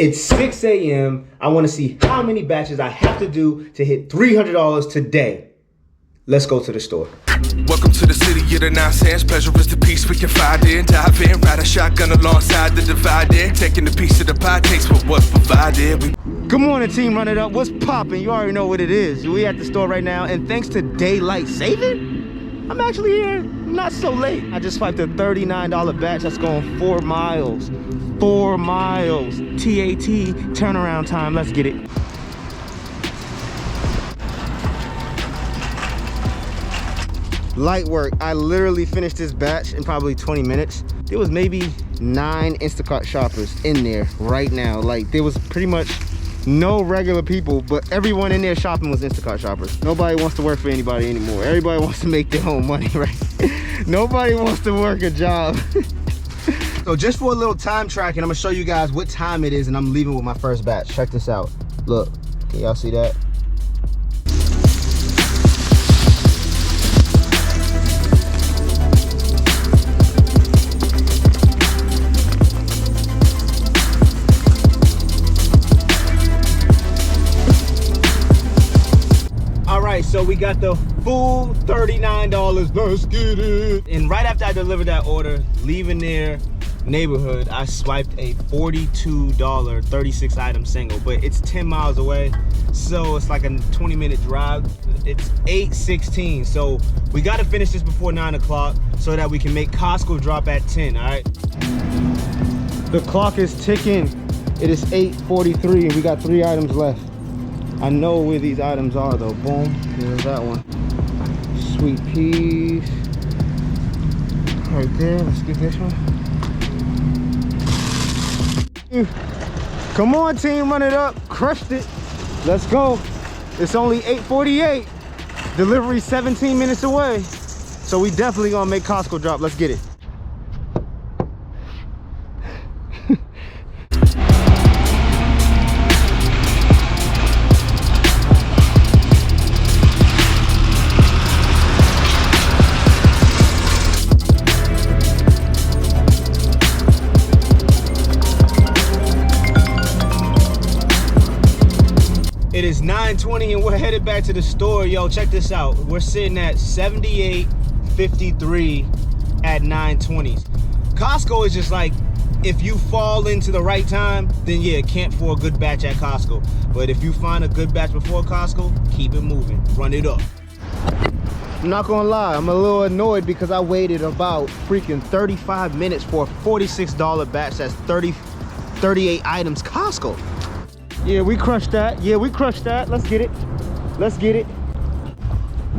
It's 6 a.m. I want to see how many batches I have to do to hit $300 today. Let's go to the store. Welcome to the city of the nonsense. Pleasure is the peace we can find in. Dive in, ride a shotgun alongside the divider. Taking a piece of the pie, taste for what's provided. Good morning, team. Run it up. What's poppin'? You already know what it is. We at the store right now, and thanks to daylight saving, I'm actually here not so late. I just swiped a $39 batch that's going 4 miles. 4 miles. TAT, turnaround time. Let's get it. Light work. I literally finished this batch in probably 20 minutes. There was maybe 9 Instacart shoppers in there right now. Like, there was pretty much no regular people, but everyone in there shopping was Instacart shoppers. Nobody wants to work for anybody anymore. Everybody wants to make their own money, right? Nobody wants to work a job. So just for a little time tracking, I'm gonna show you guys what time it is, and I'm leaving with my first batch. Check this out. Look, can y'all see that? So we got the full $39. Let's get it. And right after I delivered that order, leaving their neighborhood, I swiped a $42 36 item single, but it's 10 miles away, so it's like a 20-minute drive. It's 8:16, so we got to finish this before 9 o'clock so that we can make Costco drop at 10. All right, the clock is ticking. It is 8:43 and we got 3 items left. I know where these items are though. Boom, there's that one. Sweet peas. Right there, let's get this one. Come on, team, run it up. Crushed it. Let's go. It's only 8:48. Delivery 17 minutes away. So we definitely gonna make Costco drop. Let's get it. It is 9:20 and we're headed back to the store. Yo, check this out. We're sitting at 78.53 at 9:20. Costco is just like, if you fall into the right time, then yeah, camp for a good batch at Costco. But if you find a good batch before Costco, keep it moving, run it up. I'm not gonna lie, I'm a little annoyed because I waited about freaking 35 minutes for a $46 batch that's 38 items Costco. Yeah, we crushed that. Yeah, we crushed that. Let's get it. Let's get it.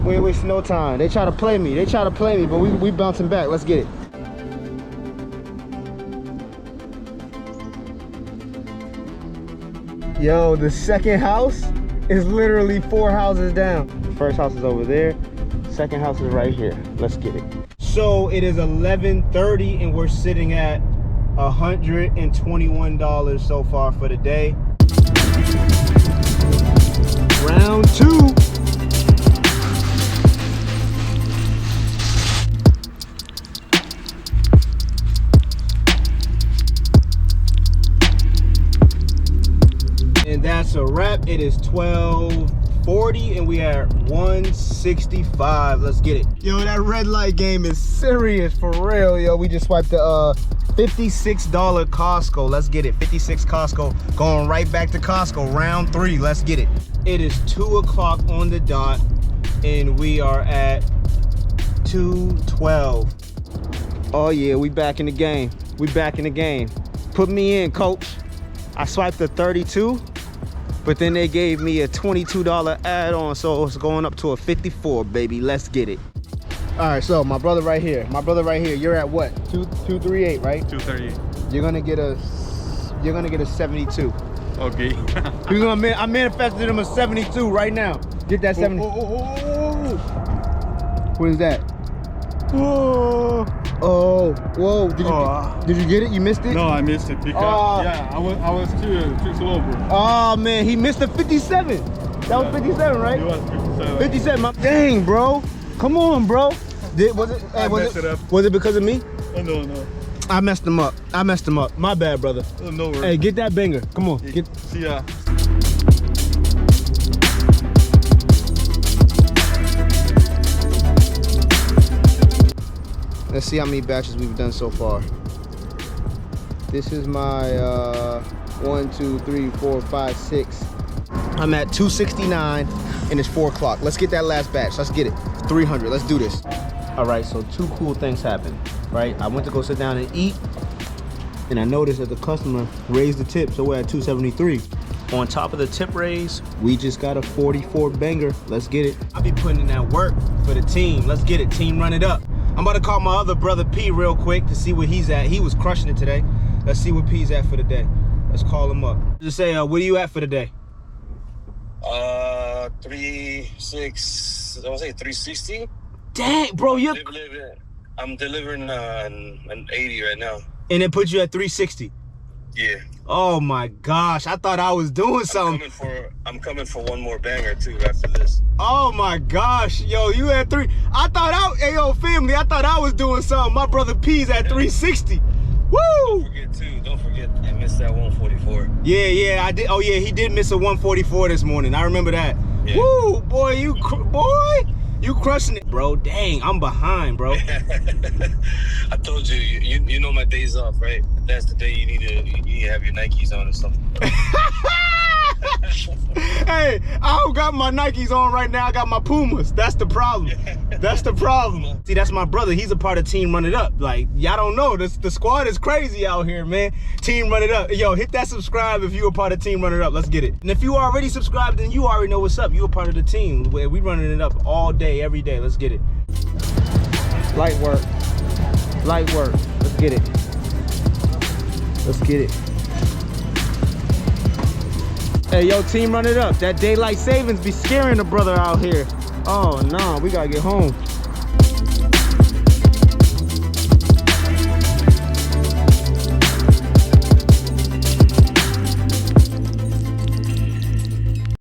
We ain't wasting no time. They try to play me. They try to play me, but we bouncing back. Let's get it. Yo, the second house is literally 4 houses down. The first house is over there. Second house is right here. Let's get it. So it is 11:30 and we're sitting at $121 so far for the day. Round 2. And that's a wrap. It is 12:40 and we are at 165. Let's get it. Yo, that red light game is serious for real. Yo, we just swiped the $56 Costco. Let's get it. 56 Costco. Going right back to Costco. Round 3. Let's get it. It is 2 o'clock on the dot and we are at 2:12. Oh yeah, we back in the game. We back in the game. Put me in, coach. I swiped the 32, but then they gave me a $22 add-on, so it's going up to a 54, baby. Let's get it. All right, so my brother right here. My brother right here. You're at what? 238, right? 238. You're gonna get a 72. Okay. I manifested him a 72 right now. Get that 70. What is that? Oh, whoa! Did you get it? You missed it? No, I missed it because yeah, I was too slow, bro. Oh man, he missed a 57. That was 57, right? It was 57. 57. Dang, bro. Come on, bro. Was it because of me? No. I messed him up. My bad, brother. No worries. Hey, get that banger. Come on. Get. See ya. Let's see how many batches we've done so far. This is my 1, 2, 3, 4, 5, 6. I'm at 269 and it's 4 o'clock. Let's get that last batch. Let's get it. 300. Let's do this. All right, so 2 cool things happened, right? I went to go sit down and eat and I noticed that the customer raised the tip, so we're at 273. On top of the tip raise, we just got a 44 banger. Let's get it. I'll be putting in that work for the team. Let's get it, team, run it up. I'm about to call my other brother P real quick to see where he's at. He was crushing it today. Let's see where P's at for the day. Let's call him up. Just say, where you at for the day? 360. Dang, bro, you're... I'm delivering an 80 right now. And it put you at 360. Yeah. Oh my gosh, I thought I was doing something. I'm coming for one more banger too after this. Oh my gosh, yo, you at 3. Hey, yo, family, I thought I was doing something. My brother P's at 360. Woo! Don't forget, I missed that 144. Yeah, I did. Oh yeah, he did miss a 144 this morning. I remember that. Yeah. Woo, boy, you crushing it, bro. Dang, I'm behind, bro. I told you, you know my days off, right? That's the day you need to have your Nikes on or something. Hey, I don't got my Nikes on right now. I got my Pumas. That's the problem. That's the problem. See, that's my brother. He's a part of Team Run It Up. Like, y'all don't know. The squad is crazy out here, man. Team Run It Up. Yo, hit that subscribe if you're a part of Team Run It Up. Let's get it. And if you already subscribed, then you already know what's up. You're a part of the team. We running it up all day, every day. Let's get it. Light work. Light work. Let's get it. Let's get it. Hey, yo, team, run it up. That daylight savings be scaring the brother out here. Oh, no, we gotta get home.